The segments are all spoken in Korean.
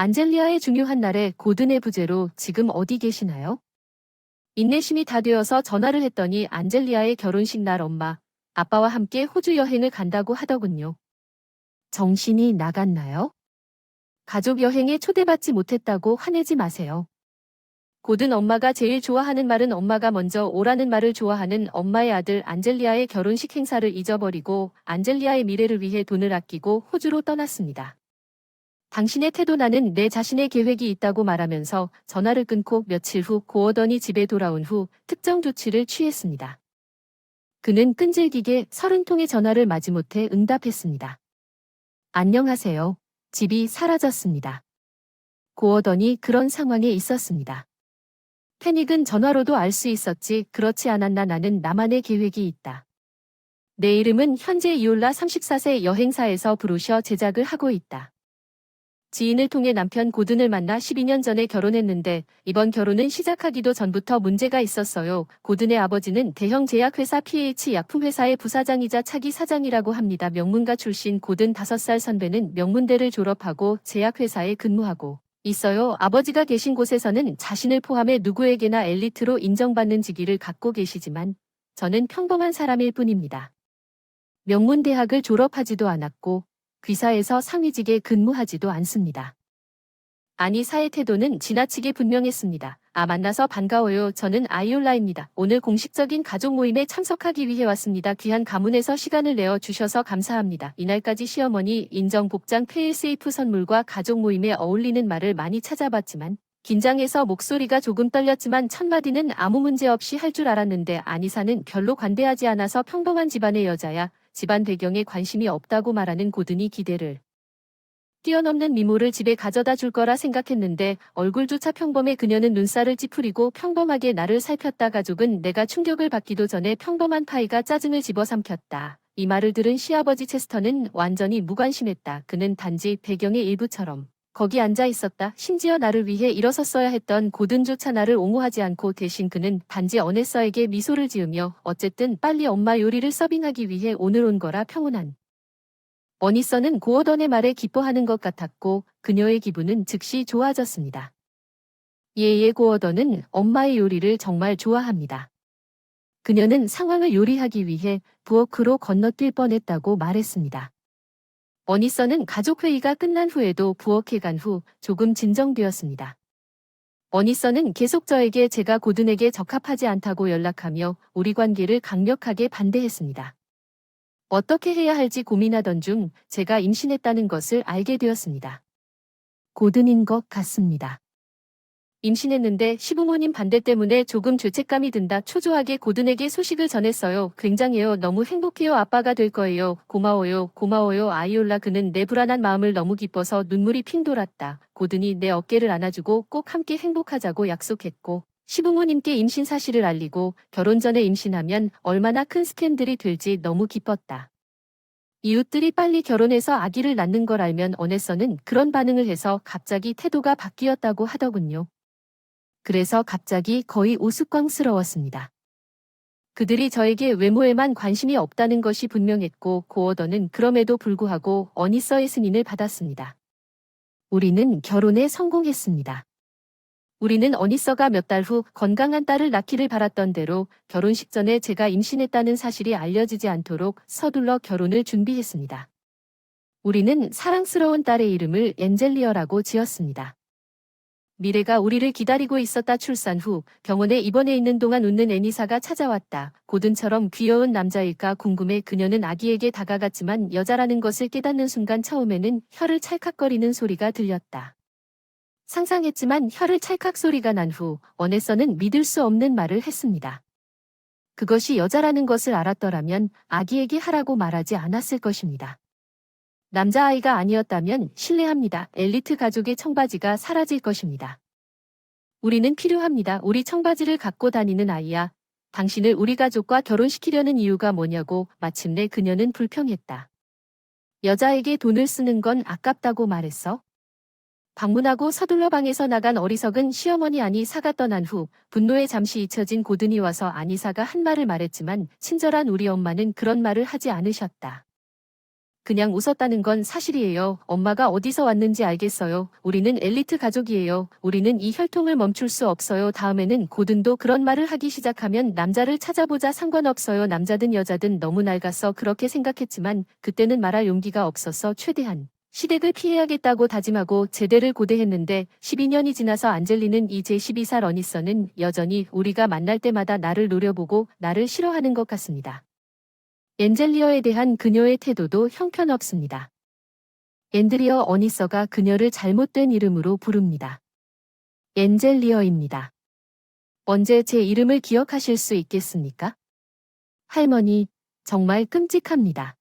안젤리아의 중요한 날에 고든의 부재로 지금 어디 계시나요? 인내심이 다 되어서 전화를 했더니 안젤리아의 결혼식 날 엄마, 아빠와 함께 호주 여행을 간다고 하더군요. 정신이 나갔나요? 가족 여행에 초대받지 못했다고 화내지 마세요. 고든 엄마가 제일 좋아하는 말은 엄마가 먼저 오라는 말을 좋아하는 엄마의 아들 안젤리아의 결혼식 행사를 잊어버리고 안젤리아의 미래를 위해 돈을 아끼고 호주로 떠났습니다. 당신의 태도 나는 내 자신의 계획이 있다고 말하면서 전화를 끊고 며칠 후 고어던이 집에 돌아온 후 특정 조치를 취했습니다. 그는 끈질기게 30통의 전화를 마지못해 응답했습니다. 안녕하세요. 집이 사라졌습니다. 고어던이 그런 상황에 있었습니다. 패닉은 전화로도 알 수 있었지. 그렇지 않았나. 나는 나만의 계획이 있다. 내 이름은 현재 이올라 34세 여행사에서 브로셔 제작을 하고 있다. 지인을 통해 남편 고든을 만나 12년 전에 결혼했는데 이번 결혼은 시작하기도 전부터 문제가 있었어요. 고든의 아버지는 대형 제약회사 PH 약품회사의 부사장이자 차기 사장이라고 합니다. 명문가 출신 고든 5살 선배는 명문대를 졸업하고 제약회사에 근무하고 있어요. 아버지가 계신 곳에서는 자신을 포함해 누구에게나 엘리트로 인정받는 직위를 갖고 계시지만 저는 평범한 사람일 뿐입니다. 명문대학을 졸업하지도 않았고 귀사에서 상위직에 근무하지도 않습니다. 아니 사의 태도는 지나치게 분명했습니다. 만나서 반가워요. 저는 아이올라입니다. 오늘 공식적인 가족 모임에 참석하기 위해 왔습니다. 귀한 가문에서 시간을 내어 주셔서 감사합니다. 이날까지 시어머니 인정 복장 페일세이프 선물과 가족 모임에 어울리는 말을 많이 찾아봤지만 긴장해서 목소리가 조금 떨렸지만 첫 마디는 아무 문제 없이 할 줄 알았는데 아니사는 별로 관대하지 않아서 평범한 집안의 여자야. 집안 배경에 관심이 없다고 말하는 고든이 기대를 뛰어넘는 미모를 집에 가져다 줄 거라 생각했는데 얼굴조차 평범해. 그녀는 눈살을 찌푸리고 평범하게 나를 살폈다. 가족은 내가 충격을 받기도 전에 평범한 파이가 짜증을 집어삼켰다. 이 말을 들은 시아버지 체스터는 완전히 무관심했다. 그는 단지 배경의 일부처럼 거기 앉아 있었다. 심지어 나를 위해 일어섰어야 했던 고든조차 나를 옹호하지 않고 대신 그는 단지 어네서에게 미소를 지으며 어쨌든 빨리 엄마 요리를 서빙하기 위해 오늘 온 거라 평온한. 어니서는 고어던의 말에 기뻐하는 것 같았고 그녀의 기분은 즉시 좋아졌습니다. 예예, 고어던은 엄마의 요리를 정말 좋아합니다. 그녀는 상황을 요리하기 위해 부엌으로 건너뛸 뻔했다고 말했습니다. 어니서는 가족회의가 끝난 후에도 부엌에 간 후 조금 진정되었습니다. 어니서는 계속 저에게 제가 고든에게 적합하지 않다고 연락하며 우리 관계를 강력하게 반대했습니다. 어떻게 해야 할지 고민하던 중 제가 임신했다는 것을 알게 되었습니다. 고든인 것 같습니다. 임신했는데 시부모님 반대 때문에 조금 죄책감이 든다. 초조하게 고든에게 소식을 전했어요. 굉장해요. 너무 행복해요. 아빠가 될 거예요. 고마워요. 고마워요. 아이올라. 그는 내 불안한 마음을 너무 기뻐서 눈물이 핑 돌았다. 고든이 내 어깨를 안아주고 꼭 함께 행복하자고 약속했고 시부모님께 임신 사실을 알리고 결혼 전에 임신하면 얼마나 큰 스캔들이 될지 너무 기뻤다. 이웃들이 빨리 결혼해서 아기를 낳는 걸 알면 어네서는 그런 반응을 해서 갑자기 태도가 바뀌었다고 하더군요. 그래서 갑자기 거의 우스꽝스러웠습니다. 그들이 저에게 외모에만 관심이 없다는 것이 분명했고 고어던은 그럼에도 불구하고 어니서의 승인을 받았습니다. 우리는 결혼에 성공했습니다. 우리는 어니서가 몇 달 후 건강한 딸을 낳기를 바랐던 대로 결혼식 전에 제가 임신했다는 사실이 알려지지 않도록 서둘러 결혼을 준비했습니다. 우리는 사랑스러운 딸의 이름을 엔젤리어라고 지었습니다. 미래가 우리를 기다리고 있었다. 출산 후 병원에 입원해 있는 동안 웃는 애니사가 찾아왔다. 고든처럼 귀여운 남자일까 궁금해. 그녀는 아기에게 다가갔지만 여자라는 것을 깨닫는 순간 처음에는 혀를 찰칵거리는 소리가 들렸다. 상상했지만 혀를 찰칵 소리가 난 후 어네서는 믿을 수 없는 말을 했습니다. 그것이 여자라는 것을 알았더라면 아기에게 하라고 말하지 않았을 것입니다. 남자아이가 아니었다면 신뢰합니다. 엘리트 가족의 청바지가 사라질 것입니다. 우리는 필요합니다. 우리 청바지를 갖고 다니는 아이야. 당신을 우리 가족과 결혼시키려는 이유가 뭐냐고. 마침내 그녀는 불평했다. 여자에게 돈을 쓰는 건 아깝다고 말했어? 방문하고 서둘러 방에서 나간 어리석은 시어머니 아니사가 떠난 후 분노에 잠시 잊혀진 고든이 와서 아니사가 한 말을 말했지만 친절한 우리 엄마는 그런 말을 하지 않으셨다. 그냥 웃었다는 건 사실이에요. 엄마가 어디서 왔는지 알겠어요. 우리는 엘리트 가족이에요. 우리는 이 혈통을 멈출 수 없어요. 다음에는 고든도 그런 말을 하기 시작하면 남자를 찾아보자 상관없어요. 남자든 여자든 너무 낡아서 그렇게 생각했지만 그때는 말할 용기가 없어서 최대한 시댁을 피해야겠다고 다짐하고 제대를 고대했는데 12년이 지나서 안젤리는 이제 12살 어니서는 여전히 우리가 만날 때마다 나를 노려보고 나를 싫어하는 것 같습니다. 엔젤리어에 대한 그녀의 태도도 형편없습니다. 앤드리어 어니서가 그녀를 잘못된 이름으로 부릅니다. 엔젤리어입니다. 언제 제 이름을 기억하실 수 있겠습니까? 할머니, 정말 끔찍합니다.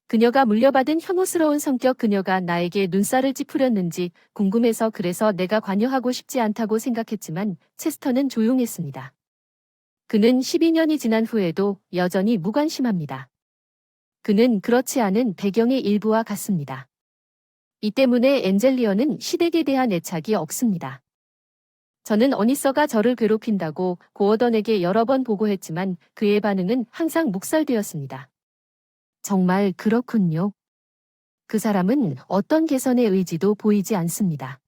그녀가 물려받은 혐오스러운 성격 그녀가 나에게 눈살을 찌푸렸는지 궁금해서 그래서 내가 관여하고 싶지 않다고 생각했지만 체스터는 조용했습니다. 그는 12년이 지난 후에도 여전히 무관심합니다. 그는 그렇지 않은 배경의 일부와 같습니다. 이 때문에 엔젤리어는 시댁에 대한 애착이 없습니다. 저는 어니서가 저를 괴롭힌다고 고어던에게 여러 번 보고했지만 그의 반응은 항상 묵살되었습니다. 정말 그렇군요. 그 사람은 어떤 개선의 의지도 보이지 않습니다.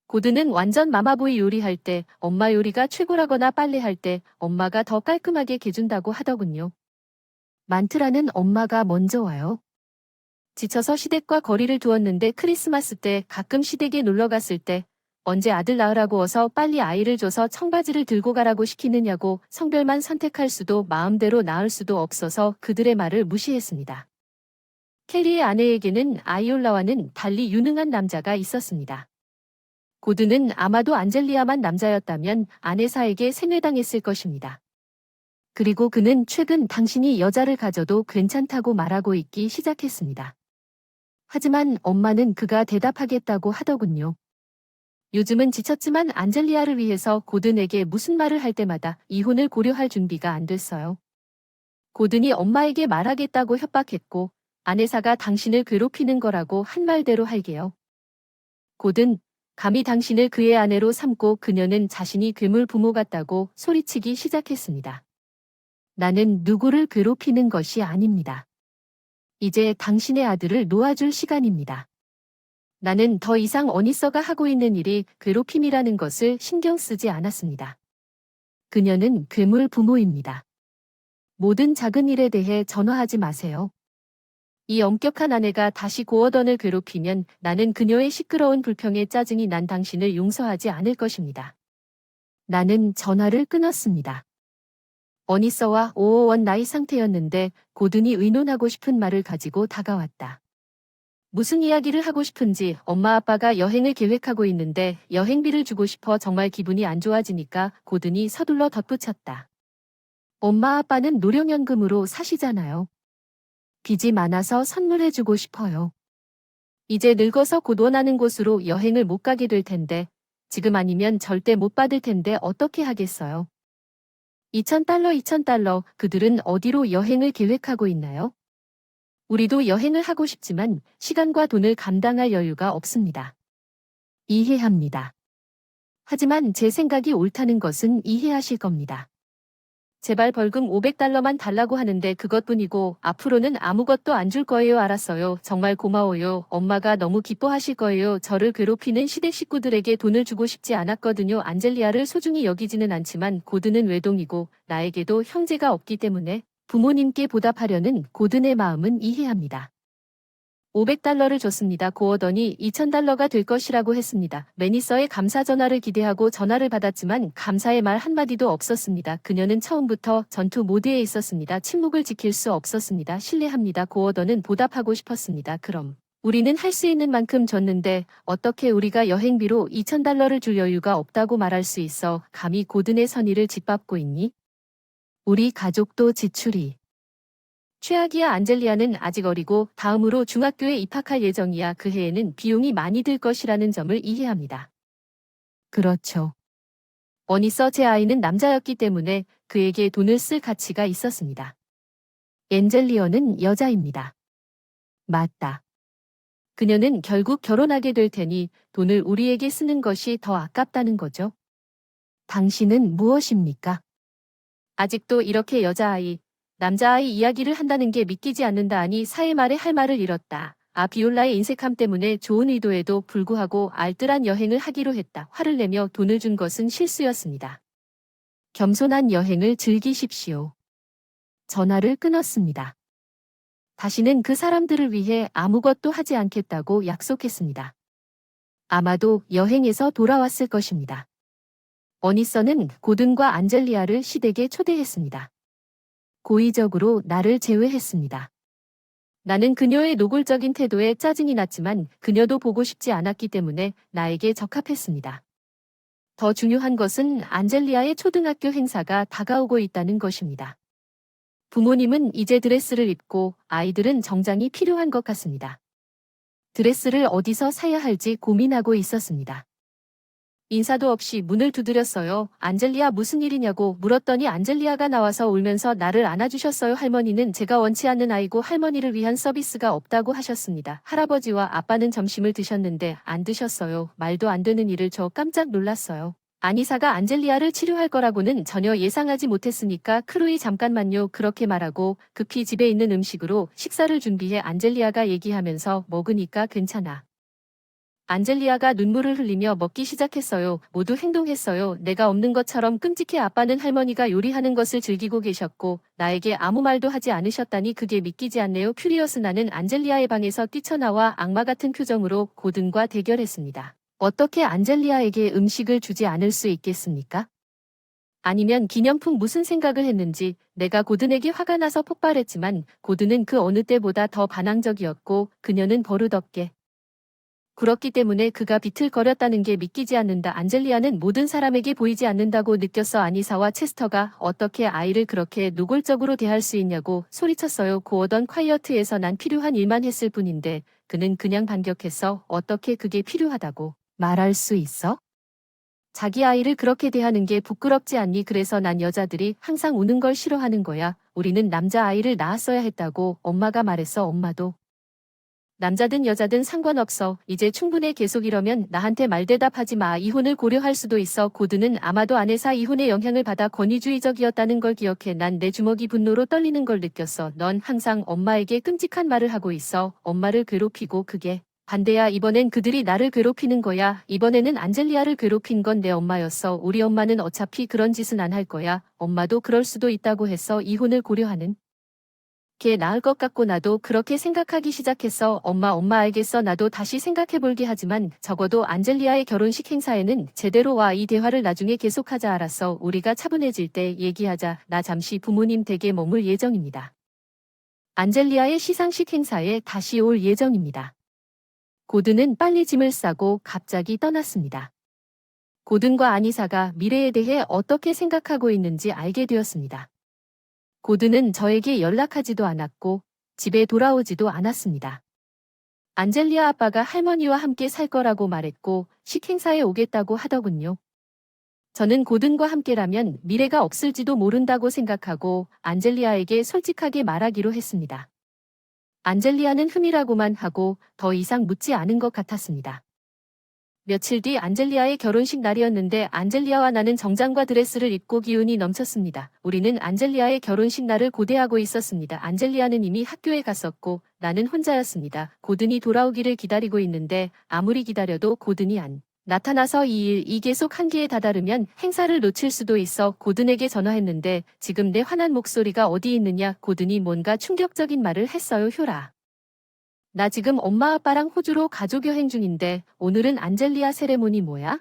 고든은 완전 마마보이 요리할 때 엄마 요리가 최고라거나 빨래할 때 엄마가 더 깔끔하게 개준다고 하더군요. 만트라는 엄마가 먼저 와요. 지쳐서 시댁과 거리를 두었는데 크리스마스 때 가끔 시댁에 놀러 갔을 때 언제 아들 낳으라고 어서 빨리 아이를 줘서 청바지를 들고 가라고 시키느냐고 성별만 선택할 수도 마음대로 낳을 수도 없어서 그들의 말을 무시했습니다. 캐리의 아내에게는 아이올라와는 달리 유능한 남자가 있었습니다. 고든은 아마도 안젤리아만 남자였다면 아내사에게 세뇌당했을 것입니다. 그리고 그는 최근 당신이 여자를 가져도 괜찮다고 말하고 있기 시작했습니다. 하지만 엄마는 그가 대답하겠다고 하더군요. 요즘은 지쳤지만 안젤리아를 위해서 고든에게 무슨 말을 할 때마다 이혼을 고려할 준비가 안 됐어요. 고든이 엄마에게 말하겠다고 협박했고 아내사가 당신을 괴롭히는 거라고 한 말대로 할게요. 고든, 감히 당신을 그의 아내로 삼고 그녀는 자신이 괴물 부모 같다고 소리치기 시작했습니다. 나는 누구를 괴롭히는 것이 아닙니다. 이제 당신의 아들을 놓아줄 시간입니다. 나는 더 이상 어니서가 하고 있는 일이 괴롭힘이라는 것을 신경 쓰지 않았습니다. 그녀는 괴물 부모입니다. 모든 작은 일에 대해 전화하지 마세요. 이 엄격한 아내가 다시 고어던을 괴롭히면 나는 그녀의 시끄러운 불평에 짜증이 난 당신을 용서하지 않을 것입니다. 나는 전화를 끊었습니다. 어니서와 551 나이 상태였는데 고든이 의논하고 싶은 말을 가지고 다가왔다. 무슨 이야기를 하고 싶은지 엄마 아빠가 여행을 계획하고 있는데 여행비를 주고 싶어 정말 기분이 안 좋아지니까 고든이 서둘러 덧붙였다. 엄마 아빠는 노령연금으로 사시잖아요. 빚이 많아서 선물해주고 싶어요. 이제 늙어서 곧 원하는 곳으로 여행을 못 가게 될 텐데 지금 아니면 절대 못 받을 텐데 어떻게 하겠어요? $2,000 그들은 어디로 여행을 계획하고 있나요? 우리도 여행을 하고 싶지만 시간과 돈을 감당할 여유가 없습니다. 이해합니다. 하지만 제 생각이 옳다는 것은 이해하실 겁니다. 제발 벌금 $500만 달라고 하는데 그것뿐이고 앞으로는 아무것도 안 줄 거예요. 알았어요. 정말 고마워요. 엄마가 너무 기뻐하실 거예요. 저를 괴롭히는 시댁 식구들에게 돈을 주고 싶지 않았거든요. 안젤리아를 소중히 여기지는 않지만 고든은 외동이고 나에게도 형제가 없기 때문에 부모님께 보답하려는 고든의 마음은 이해합니다. $500를 줬습니다. 고어던이 $2,000가 될 것이라고 했습니다. 매니서의 감사 전화를 기대하고 전화를 받았지만 감사의 말 한마디도 없었습니다. 그녀는 처음부터 전투 모드에 있었습니다. 침묵을 지킬 수 없었습니다. 신뢰합니다. 고어던은 보답하고 싶었습니다. 그럼 우리는 할 수 있는 만큼 줬는데 어떻게 우리가 여행비로 $2,000를 줄 여유가 없다고 말할 수 있어? 감히 고든의 선의를 짓밟고 있니? 우리 가족도 지출이. 최악이야. 안젤리아는 아직 어리고 다음으로 중학교에 입학할 예정이야. 그 해에는 비용이 많이 들 것이라는 점을 이해합니다. 그렇죠. 어니서 제 아이는 남자였기 때문에 그에게 돈을 쓸 가치가 있었습니다. 엔젤리어는 여자입니다. 맞다. 그녀는 결국 결혼하게 될 테니 돈을 우리에게 쓰는 것이 더 아깝다는 거죠. 당신은 무엇입니까? 아직도 이렇게 여자아이, 남자아이 이야기를 한다는 게 믿기지 않는다 하니 사의 말에 할 말을 잃었다. 비올라의 인색함 때문에 좋은 의도에도 불구하고 알뜰한 여행을 하기로 했다. 화를 내며 돈을 준 것은 실수였습니다. 겸손한 여행을 즐기십시오. 전화를 끊었습니다. 다시는 그 사람들을 위해 아무것도 하지 않겠다고 약속했습니다. 아마도 여행에서 돌아왔을 것입니다. 어니서는 고든과 안젤리아를 시댁에 초대했습니다. 고의적으로 나를 제외했습니다. 나는 그녀의 노골적인 태도에 짜증이 났지만 그녀도 보고 싶지 않았기 때문에 나에게 적합했습니다. 더 중요한 것은 안젤리아의 초등학교 행사가 다가오고 있다는 것입니다. 부모님은 이제 드레스를 입고 아이들은 정장이 필요한 것 같습니다. 드레스를 어디서 사야 할지 고민하고 있었습니다. 인사도 없이 문을 두드렸어요. 안젤리아 무슨 일이냐고 물었더니 안젤리아가 나와서 울면서 나를 안아주셨어요. 할머니는 제가 원치 않는 아이고 할머니를 위한 서비스가 없다고 하셨습니다. 할아버지와 아빠는 점심을 드셨는데 안 드셨어요. 말도 안 되는 일을 저 깜짝 놀랐어요. 안이사가 안젤리아를 치료할 거라고는 전혀 예상하지 못했으니까 크로이 잠깐만요 그렇게 말하고 급히 집에 있는 음식으로 식사를 준비해 안젤리아가 얘기하면서 먹으니까 괜찮아. 안젤리아가 눈물을 흘리며 먹기 시작했어요. 모두 행동했어요. 내가 없는 것처럼 끔찍해. 아빠는 할머니가 요리하는 것을 즐기고 계셨고 나에게 아무 말도 하지 않으셨다니 그게 믿기지 않네요. 큐리어스 나는 안젤리아의 방에서 뛰쳐나와 악마 같은 표정으로 고든과 대결했습니다. 어떻게 안젤리아에게 음식을 주지 않을 수 있겠습니까? 아니면 기념품 무슨 생각을 했는지 내가 고든에게 화가 나서 폭발했지만 고든은 그 어느 때보다 더 반항적이었고 그녀는 버릇없게 굴었기 때문에 그가 비틀거렸다는 게 믿기지 않는다. 안젤리아는 모든 사람에게 보이지 않는다고 느꼈어. 아니사와 체스터가 어떻게 아이를 그렇게 노골적으로 대할 수 있냐고 소리쳤어요. 고어던 콰이어트에서 난 필요한 일만 했을 뿐인데 그는 그냥 반격했어. 어떻게 그게 필요하다고 말할 수 있어? 자기 아이를 그렇게 대하는 게 부끄럽지 않니? 그래서 난 여자들이 항상 우는 걸 싫어하는 거야. 우리는 남자 아이를 낳았어야 했다고 엄마가 말했어. 엄마도. 남자든 여자든 상관없어. 이제 충분해. 계속 이러면 나한테 말대답하지 마. 이혼을 고려할 수도 있어. 고든은 아마도 아내사 이혼의 영향을 받아 권위주의적이었다는 걸 기억해. 난 내 주먹이 분노로 떨리는 걸 느꼈어. 넌 항상 엄마에게 끔찍한 말을 하고 있어. 엄마를 괴롭히고 그게 반대야. 이번엔 그들이 나를 괴롭히는 거야. 이번에는 안젤리아를 괴롭힌 건 내 엄마였어. 우리 엄마는 어차피 그런 짓은 안 할 거야. 엄마도 그럴 수도 있다고 했어. 이혼을 고려하는 게 나을 것 같고 나도 그렇게 생각하기 시작했어. 엄마 알겠어. 나도 다시 생각해볼게. 하지만 적어도 안젤리아의 결혼식 행사에는 제대로 와. 이 대화를 나중에 계속하자. 알았어. 우리가 차분해질 때 얘기하자. 나 잠시 부모님 댁에 머물 예정입니다. 안젤리아의 시상식 행사에 다시 올 예정입니다. 고든은 빨리 짐을 싸고 갑자기 떠났습니다. 고든과 아니사가 미래에 대해 어떻게 생각하고 있는지 알게 되었습니다. 고든은 저에게 연락하지도 않았고 집에 돌아오지도 않았습니다. 안젤리아 아빠가 할머니와 함께 살 거라고 말했고 식행사에 오겠다고 하더군요. 저는 고든과 함께라면 미래가 없을지도 모른다고 생각하고 안젤리아에게 솔직하게 말하기로 했습니다. 안젤리아는 흠이라고만 하고 더 이상 묻지 않은 것 같았습니다. 며칠 뒤 안젤리아의 결혼식 날이었는데 안젤리아와 나는 정장과 드레스를 입고 기운이 넘쳤습니다. 우리는 안젤리아의 결혼식 날을 고대하고 있었습니다. 안젤리아는 이미 학교에 갔었고 나는 혼자였습니다. 고든이 돌아오기를 기다리고 있는데 아무리 기다려도 고든이 안 나타나서 이 계속 한계에 다다르면 행사를 놓칠 수도 있어. 고든에게 전화했는데 지금 내 화난 목소리가 어디 있느냐. 고든이 뭔가 충격적인 말을 했어요. 효라. 나 지금 엄마 아빠랑 호주로 가족여행 중인데 오늘은 안젤리아 세레모니 뭐야?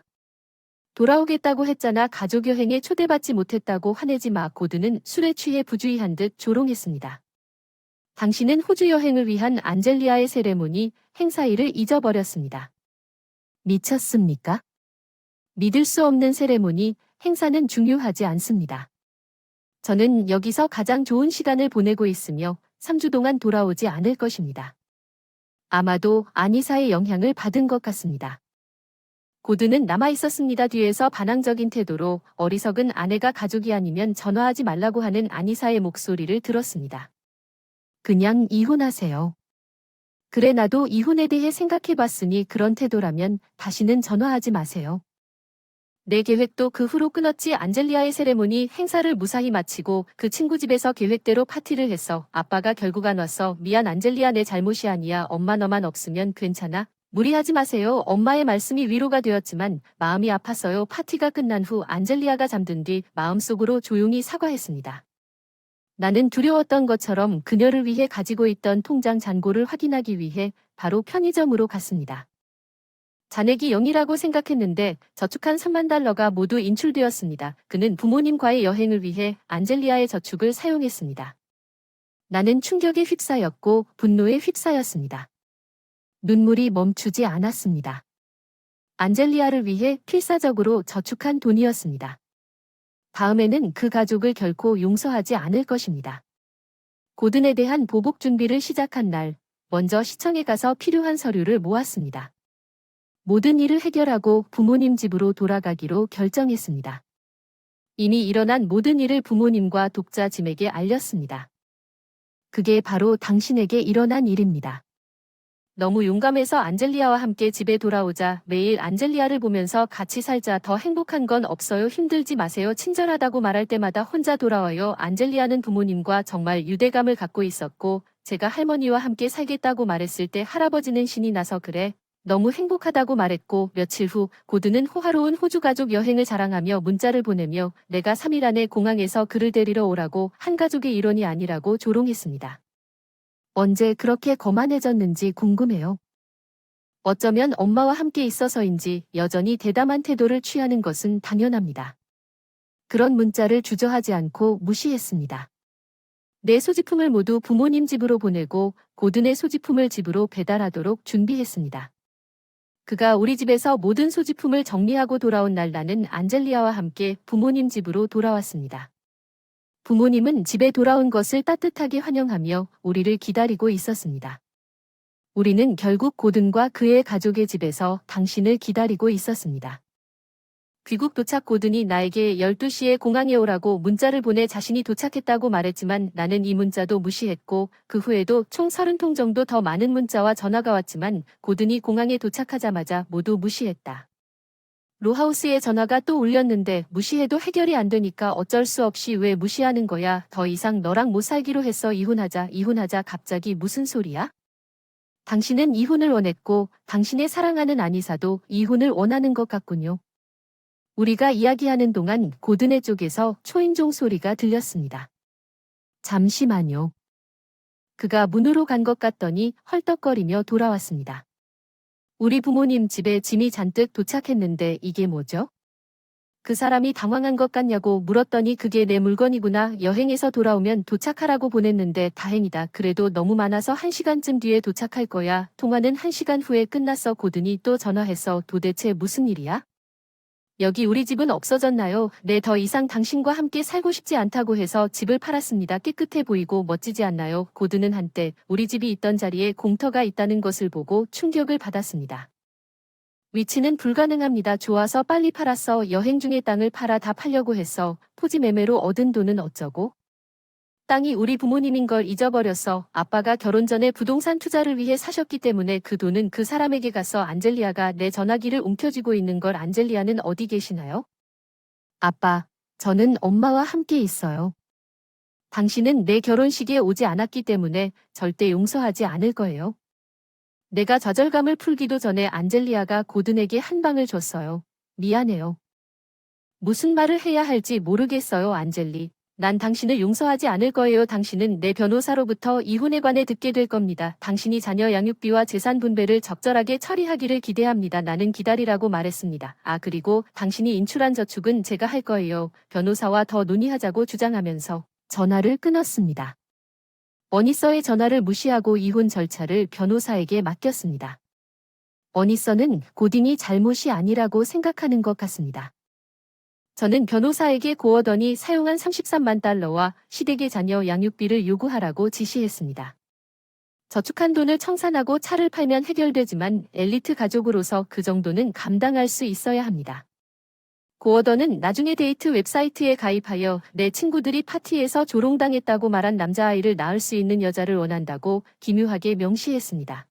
돌아오겠다고 했잖아. 가족여행에 초대받지 못했다고 화내지 마. 고든은 술에 취해 부주의한 듯 조롱했습니다. 당신은 호주 여행을 위한 안젤리아의 세레모니 행사일을 잊어버렸습니다. 미쳤습니까? 믿을 수 없는 세레모니 행사는 중요하지 않습니다. 저는 여기서 가장 좋은 시간을 보내고 있으며 3주 동안 돌아오지 않을 것입니다. 아마도 아니사의 영향을 받은 것 같습니다. 고든은 남아있었습니다. 뒤에서 반항적인 태도로 어리석은 아내가 가족이 아니면 전화하지 말라고 하는 아니사의 목소리를 들었습니다. 그냥 이혼하세요. 그래 나도 이혼에 대해 생각해봤으니 그런 태도라면 다시는 전화하지 마세요. 내 계획도 그 후로 끊었지. 안젤리아의 세레모니 행사를 무사히 마치고 그 친구 집에서 계획대로 파티를 했어. 아빠가 결국 안 왔어. 미안 안젤리아 내 잘못이 아니야. 엄마 너만 없으면 괜찮아. 무리하지 마세요. 엄마의 말씀이 위로가 되었지만 마음이 아팠어요. 파티가 끝난 후 안젤리아가 잠든 뒤 마음속으로 조용히 사과했습니다. 나는 두려웠던 것처럼 그녀를 위해 가지고 있던 통장 잔고를 확인하기 위해 바로 편의점으로 갔습니다. 잔액이 0이라고 생각했는데 저축한 3만 달러가 모두 인출되었습니다. 그는 부모님과의 여행을 위해 안젤리아의 저축을 사용했습니다. 나는 충격에 휩싸였고 분노에 휩싸였습니다. 눈물이 멈추지 않았습니다. 안젤리아를 위해 필사적으로 저축한 돈이었습니다. 다음에는 그 가족을 결코 용서하지 않을 것입니다. 고든에 대한 보복 준비를 시작한 날, 먼저 시청에 가서 필요한 서류를 모았습니다. 모든 일을 해결하고 부모님 집으로 돌아가기로 결정했습니다. 이미 일어난 모든 일을 부모님과 독자 짐에게 알렸습니다. 그게 바로 당신에게 일어난 일입니다. 너무 용감해서 안젤리아와 함께 집에 돌아오자 매일 안젤리아를 보면서 같이 살자 더 행복한 건 없어요. 힘들지 마세요. 친절하다고 말할 때마다 혼자 돌아와요. 안젤리아는 부모님과 정말 유대감을 갖고 있었고 제가 할머니와 함께 살겠다고 말했을 때 할아버지는 신이 나서 그래. 너무 행복하다고 말했고 며칠 후 고든은 호화로운 호주 가족 여행을 자랑하며 문자를 보내며 내가 3일 안에 공항에서 그를 데리러 오라고 한 가족의 일원이 아니라고 조롱했습니다. 언제 그렇게 거만해졌는지 궁금해요. 어쩌면 엄마와 함께 있어서인지 여전히 대담한 태도를 취하는 것은 당연합니다. 그런 문자를 주저하지 않고 무시했습니다. 내 소지품을 모두 부모님 집으로 보내고 고든의 소지품을 집으로 배달하도록 준비했습니다. 그가 우리 집에서 모든 소지품을 정리하고 돌아온 날 나는 안젤리아와 함께 부모님 집으로 돌아왔습니다. 부모님은 집에 돌아온 것을 따뜻하게 환영하며 우리를 기다리고 있었습니다. 우리는 결국 고든과 그의 가족의 집에서 당신을 기다리고 있었습니다. 귀국 도착 고든이 나에게 12시에 공항에 오라고 문자를 보내 자신이 도착했다고 말했지만 나는 이 문자도 무시했고 그 후에도 총 30통 정도 더 많은 문자와 전화가 왔지만 고든이 공항에 도착하자마자 모두 무시했다. 로하우스에 전화가 또 울렸는데 무시해도 해결이 안 되니까 어쩔 수 없이 왜 무시하는 거야. 더 이상 너랑 못 살기로 했어. 이혼하자. 갑자기 무슨 소리야? 당신은 이혼을 원했고 당신의 사랑하는 아니사도 이혼을 원하는 것 같군요. 우리가 이야기하는 동안 고든의 쪽에서 초인종 소리가 들렸습니다. 잠시만요. 그가 문으로 간 것 같더니 헐떡거리며 돌아왔습니다. 우리 부모님 집에 짐이 잔뜩 도착했는데 이게 뭐죠? 그 사람이 당황한 것 같냐고 물었더니 그게 내 물건이구나. 여행에서 돌아오면 도착하라고 보냈는데 다행이다. 그래도 너무 많아서 1시간쯤 뒤에 도착할 거야. 통화는 1시간 후에 끝났어. 고든이 또 전화했어. 도대체 무슨 일이야? 여기 우리 집은 없어졌나요? 네, 더 이상 당신과 함께 살고 싶지 않다고 해서 집을 팔았습니다. 깨끗해 보이고 멋지지 않나요? 고든은 한때 우리 집이 있던 자리에 공터가 있다는 것을 보고 충격을 받았습니다. 위치는 불가능합니다. 좋아서 빨리 팔았어. 여행 중에 땅을 팔아 다 팔려고 했어. 토지 매매로 얻은 돈은 어쩌고? 땅이 우리 부모님인 걸 잊어버렸어. 아빠가 결혼 전에 부동산 투자를 위해 사셨기 때문에 그 돈은 그 사람에게 가서 안젤리아가 내 전화기를 움켜쥐고 있는 걸. 안젤리아는 어디 계시나요? 아빠, 저는 엄마와 함께 있어요. 당신은 내 결혼식에 오지 않았기 때문에 절대 용서하지 않을 거예요. 내가 좌절감을 풀기도 전에 안젤리아가 고든에게 한 방을 줬어요. 미안해요. 무슨 말을 해야 할지 모르겠어요. 안젤리. 난 당신을 용서하지 않을 거예요. 당신은 내 변호사로부터 이혼에 관해 듣게 될 겁니다. 당신이 자녀 양육비와 재산 분배를 적절하게 처리하기를 기대합니다. 나는 기다리라고 말했습니다. 그리고 당신이 인출한 저축은 제가 할 거예요. 변호사와 더 논의하자고 주장하면서 전화를 끊었습니다. 어니서의 전화를 무시하고 이혼 절차를 변호사에게 맡겼습니다. 어니서는 고든이 잘못이 아니라고 생각하는 것 같습니다. 저는 변호사에게 고어던이 사용한 33만 달러와 시댁의 자녀 양육비를 요구하라고 지시했습니다. 저축한 돈을 청산하고 차를 팔면 해결되지만 엘리트 가족으로서 그 정도는 감당할 수 있어야 합니다. 고어던은 나중에 데이트 웹사이트에 가입하여 내 친구들이 파티에서 조롱당했다고 말한 남자아이를 낳을 수 있는 여자를 원한다고 기묘하게 명시했습니다.